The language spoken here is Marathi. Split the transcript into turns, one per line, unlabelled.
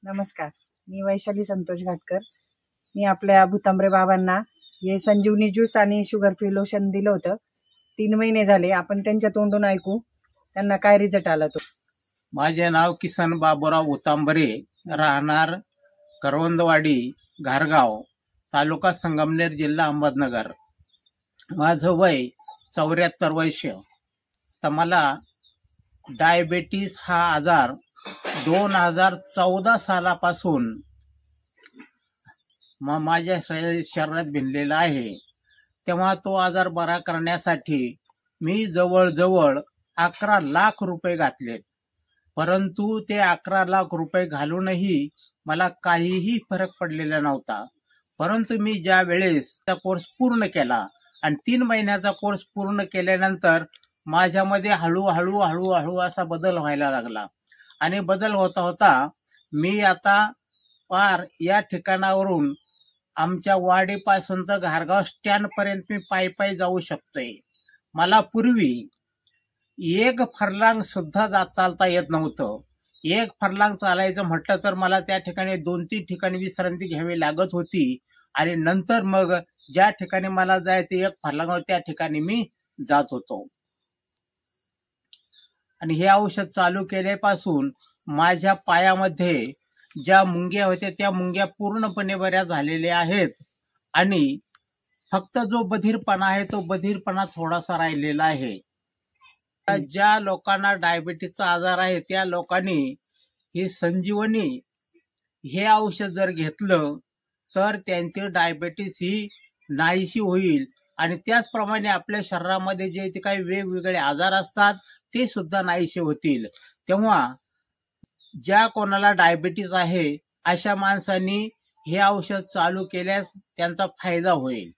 नमस्कार, मी वैशाली संतोष घाटकर. मी आपल्या भूतांबरे बाबांना हे संजीवनी ज्यूस आणि शुगर फ्री लोशन दिलं होतं. 3 महिने झाले. आपण त्यांच्या तोंडून ऐकू त्यांना काय रिझल्ट आला तो.
माझे नाव किसन बाबूराव भूतांबरे, राहणार करवंदवाडी, घारगाव, तालुका संगमनेर, जिल्हा अहमदनगर. माझं वय 74 वर्ष. तर मला डायबेटीस हा आजार 2014 सालापासून माझ्या शरीरात भिनलेला आहे. तेव्हा तो आजार बरा करण्यासाठी मी जवळजवळ 11 लाख रुपये घातले. परंतु ते 11 लाख रुपये घालूनही मला काहीही फरक पडलेला नव्हता. परंतु मी ज्या वेळेस त्या कोर्स पूर्ण केला आणि 3 महिन्याचा कोर्स पूर्ण केल्यानंतर माझ्यामध्ये हळूहळू असा बदल व्हायला लागला. आणि बदल होता होता मी आता पार या ठिकाणावरून आमच्या वाडीपासून तर घारगाव स्टँड पर्यंत मी पायी जाऊ शकतोय. मला पूर्वी 1 फरलांग सुद्धा चालता येत नव्हतं. 1 फरलांग चालायचं म्हटलं तर मला त्या ठिकाणी 2-3 ठिकाणी विश्रांती घ्यावी लागत होती. आणि नंतर मग ज्या ठिकाणी मला जायचं 1 फरलांग त्या ठिकाणी मी जात होतो. आणि हे औषध चालू केल्यापासून माझ्या पायामध्ये ज्या मुंग्या होत्या त्या मुंग्या पूर्णपणे बऱ्या झालेल्या आहेत. आणि फक्त जो बधीरपणा आहे तो बधीरपणा थोडासा राहिलेला आहे. ज्या लोकांना डायबिटीसचा आजार आहे त्या लोकांनी ही संजीवनी हे औषध जर घेतलं तर त्यांची डायबिटीस ही नाहीशी होईल. आणि त्याचप्रमाणे आपल्या शरीरामध्ये जे काही वेगवेगळे आजार असतात ते सुद्धा नाहीसे होतील. तेव्हा ज्या कोणाला डायबिटीस आहे अशा माणसांनी हे औषध चालू केल्यास त्यांचा फायदा होईल.